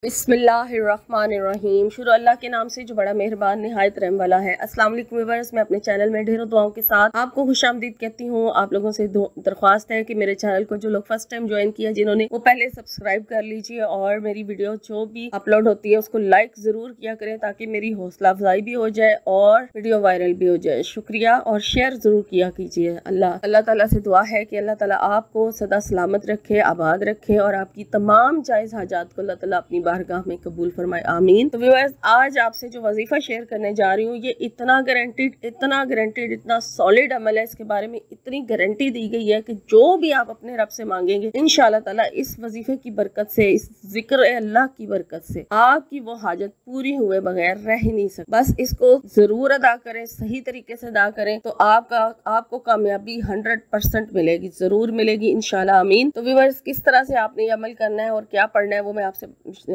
बिस्मिल्लाहिर्रहमानिर्रहीम। शुरू अल्लाह के नाम से जो बड़ा मेहरबान निहायत रहम वाला है। अस्सलाम वालेकुम व्यूअर्स, मैं अपने चैनल में ढेरों दुआओं के साथ आपको खुशामदीद कहती हूँ। आप लोगों से दरख्वास्त है कि मेरे चैनल को जो लोग फर्स्ट टाइम ज्वाइन किया जिन्होंने, वो पहले सब्सक्राइब कर लीजिए और मेरी वीडियो जो भी अपलोड होती है उसको लाइक जरूर किया करें ताकि मेरी हौसला अफजाई भी हो जाए और वीडियो वायरल भी हो जाए। शुक्रिया और शेयर जरूर किया कीजिए। अल्लाह ताला से दुआ है कि अल्लाह ताला आपको सदा सलामत रखे, आबाद रखे और आपकी तमाम जायज़ हाजात को अल्लाह ताला अपनी बारगाह में कबूल फरमाए, आमीन। तो व्यूअर्स, आज आपसे जो वजीफा शेयर करने जा रही हूँ ये इतना गारंटेड, इतना सॉलिड अमल है, इसके बारे में इतनी गारंटी दी गई है कि जो भी आप अपने रब से मांगेंगे इंशाअल्लाह ताला इस वजीफे की बरकत से, इस जिक्र अल्लाह की बरकत से आपकी वो हाजत पूरी हुए बगैर रह ही नहीं सकती। बस इसको जरूर अदा करें, सही तरीके से अदा करें तो आपको कामयाबी 100% मिलेगी, जरूर मिलेगी इंशाअल्लाह, आमीन। तो व्यूअर्स, किस तरह से आपने ये अमल करना है और क्या पढ़ना है वो मैं आपसे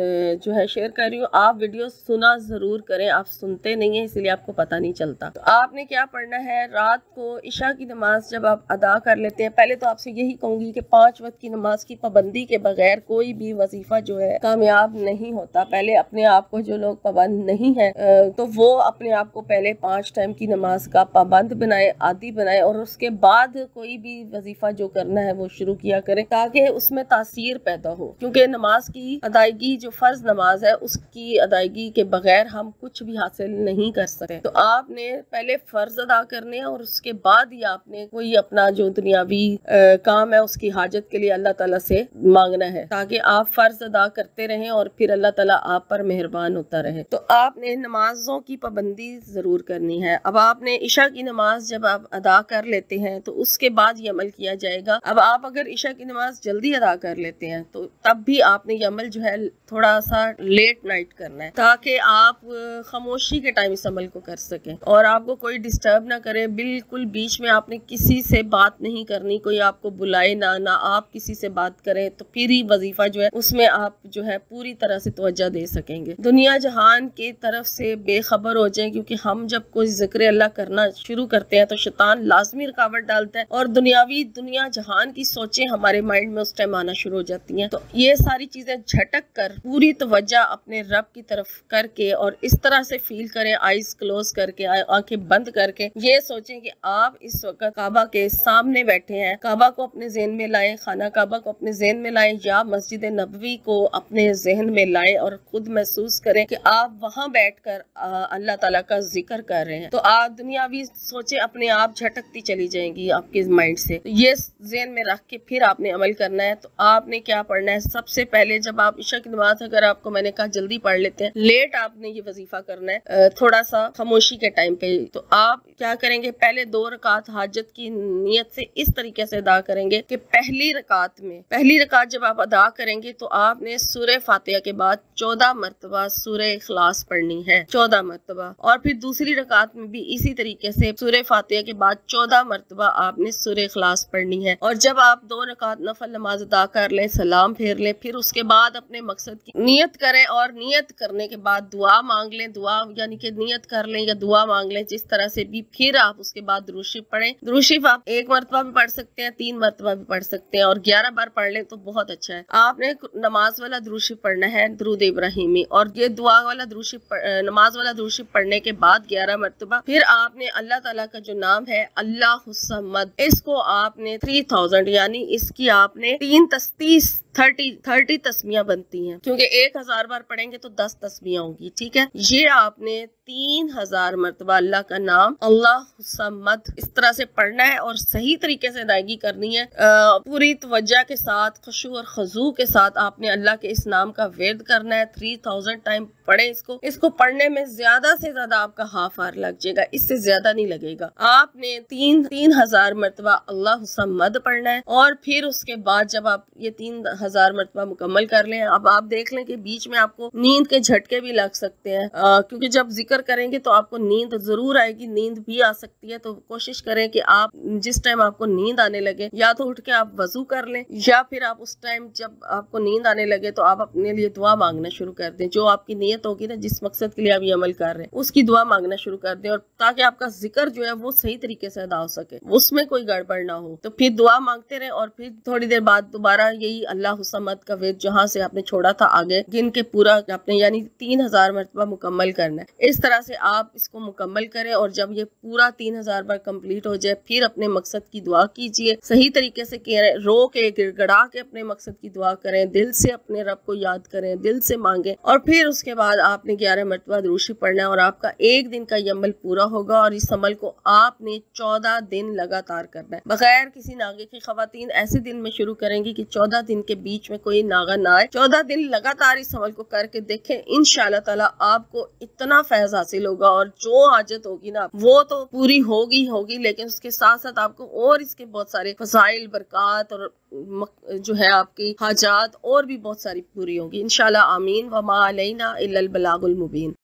जो है शेयर कर रही हूँ। आप वीडियो सुना जरूर करें, आप सुनते नहीं है इसलिए आपको पता नहीं चलता। तो आपने क्या पढ़ना है, रात को इशा की नमाज जब आप अदा कर लेते हैं, पहले तो आपसे यही कहूंगी कि 5 वक्त की नमाज की पाबंदी के बगैर कोई भी वजीफा जो है कामयाब नहीं होता। पहले अपने आप को, जो लोग पाबंद नहीं है तो वो अपने आप को पहले 5 टाइम की नमाज का पाबंद बनाए, आदी बनाए और उसके बाद कोई भी वजीफा जो करना है वो शुरू किया करें ताकि उसमें तासीर पैदा हो। क्योंकि नमाज की अदायगी, जो फर्ज नमाज है, उसकी अदायगी के बगैर हम कुछ भी हासिल नहीं कर सकते। तो आपने पहले फर्ज अदा करने हैं और उसके बाद ही आपने कोई अपना जो दुनियावी काम है उसकी हाजत के लिए अल्लाह ताला से मांगना है ताकि आप फर्ज अदा करते रहें और फिर अल्लाह ताला आप पर मेहरबान होता रहे। तो आपने नमाजों की पाबंदी जरूर करनी है। अब आपने इशा की नमाज जब आप अदा कर लेते हैं तो उसके बाद ये अमल किया जाएगा। अब आप अगर इशा की नमाज जल्दी अदा कर लेते हैं तो तब भी आपने ये अमल जो है थोड़ा सा लेट नाइट करना है ताकि आप खामोशी के टाइम इस अमल को कर सकें और आपको कोई डिस्टर्ब ना करे। बिल्कुल बीच में आपने किसी से बात नहीं करनी, कोई आपको बुलाए ना आप किसी से बात करें, तो फिर ही वजीफा जो है उसमें आप जो है पूरी तरह से तवज्जो दे सकेंगे, दुनिया जहान की तरफ से बेखबर हो जाए। क्योंकि हम जब कोई जिक्र अल्लाह करना शुरू करते हैं तो शैतान लाजमी रुकावट डालता है और दुनिया जहान की सोचें हमारे माइंड में उस टाइम आना शुरू हो जाती हैं। तो ये सारी चीजें झटक कर पूरी तवज्जो अपने रब की तरफ करके और इस तरह से फील करें, आईज क्लोज करके, आंखें बंद करके, ये सोचें कि आप इस वक्त काबा के सामने बैठे हैं। काबा को अपने ज़हन में लाएं, खाना काबा को अपने ज़हन में लाएं या मस्जिद नबवी को अपने ज़हन में लाएं और खुद महसूस करें कि आप वहां बैठकर अल्लाह ताला का जिक्र कर रहे हैं। तो आप दुनियावी सोचें अपने आप झटकती चली जाएंगी आपके माइंड से। तो ये ज़हन में रख के फिर आपने अमल करना है। तो आपने क्या पढ़ना है, सबसे पहले जब आप इशा की नमाज, अगर आपको मैंने कहा जल्दी पढ़ लेते हैं, लेट आपने ये वजीफा करना है थोड़ा सा खामोशी के टाइम पे, तो आप क्या करेंगे, पहले 2 रकात हाजत की नियत से इस तरीके से अदा करेंगे कि पहली रकात जब आप अदा करेंगे तो आपने सूरह फातिहा के बाद 14 मरतबा सूरह इखलास पढ़नी है, 14 मरतबा। और फिर दूसरी रकात में भी इसी तरीके से सूरह फातिहा के बाद 14 मरतबा आपने सूरह इखलास पढ़नी है। और जब आप 2 रकात नफल नमाज अदा कर लें, सलाम फेर लें, फिर उसके बाद अपने मकसद की नियत करें और नियत करने के बाद दुआ मांग लें। दुआ यानी कि नियत कर लें या दुआ मांग लें, जिस तरह से भी। फिर आप उसके बाद दुरूद शरीफ पढ़ें। दुरूद शरीफ आप 1 मरतबा भी पढ़ सकते हैं, 3 मरतबा भी पढ़ सकते हैं और 11 बार पढ़ लें तो बहुत अच्छा है। आपने नमाज वाला दुरूद शरीफ पढ़ना है, दुरूद इब्राहिमी, और ये दुआ वाला दुरूद शरीफ, नमाज वाला दुरूद शरीफ पढ़ने के बाद 11 मरतबा फिर आपने अल्लाह ताला का जो नाम है अल्लाहुस समद, इसको आपने 3000 यानी इसकी आपने 30 तस्मियां बनती हैं, क्योंकि 1000 बार पढ़ेंगे तो 10 तस्मियां होंगी, ठीक है। ये आपने 3000 मरतबा अल्लाह का नाम अल्लाहुस्समद इस तरह से पढ़ना है और सही तरीके से अदायगी करनी है। पूरी तवज्जो के साथ, खुशू और खजू के साथ आपने अल्लाह के इस नाम का वेद करना है। 3000 टाइम पढ़े इसको पढ़ने में ज्यादा से ज्यादा आपका हाफ आवर लग जाएगा, इससे ज्यादा नहीं लगेगा। आपने 3000 मरतबा अल्लाहुस्समद पढ़ना है और फिर उसके बाद जब आप ये 3000 मरतबा मुकम्मल कर लें, अब आप देख लें कि बीच में आपको नींद के झटके भी लग सकते हैं, क्योंकि जब जिक्र करेंगे तो आपको नींद जरूर आएगी, नींद भी आ सकती है। तो कोशिश करें कि आप जिस टाइम आपको नींद आने लगे या तो उठ के आप वजू कर लें या फिर आप उस टाइम जब आपको नींद आने लगे तो आप अपने लिए दुआ मांगना शुरू कर दें। जो आपकी नीयत होगी ना, जिस मकसद के लिए आप ये अमल कर रहे हैं, उसकी दुआ मांगना शुरू कर दें और ताकि आपका जिक्र जो है वो सही तरीके से अदा हो सके, उसमें कोई गड़बड़ ना हो। तो फिर दुआ मांगते रहे और फिर थोड़ी देर बाद दोबारा यही अल्लाहुस्समद का वेद जहाँ से आपने छोड़ा था आगे गिन के पूरा आपने यानी 3000 मरतबा मुकम्मल करना है। इस तरह से आप इसको मुकम्मल करें और जब ये पूरा 3000 बार कंप्लीट हो जाए फिर अपने मकसद की दुआ कीजिए। सही तरीके से रो के गिड़गड़ा के अपने मकसद की दुआ करें, दिल से अपने रब को याद करें, दिल से मांगे और फिर उसके बाद आपने 11 मरतबा दुरूद शरीफ पढ़ना है और आपका एक दिन का ये अमल पूरा होगा। और इस अमल को आपने 14 दिन लगातार करना है बगैर किसी नागे की। खवातीन ऐसे दिन में शुरू करेंगी कि 14 दिन के बीच में कोई नागा ना आए। 14 दिन लगातार इस अमल को करके देखें, इंशाअल्लाह ताला आपको इतना फैज हासिल होगा और जो हाजत होगी ना वो तो पूरी होगी, लेकिन उसके साथ साथ आपको और इसके बहुत सारे फसाइल, बरकत और जो है आपकी हाजात और भी बहुत सारी पूरी होगी इंशाअल्लाह। आमीन। वमा अलैना इल्लल बलागुल मुबीन।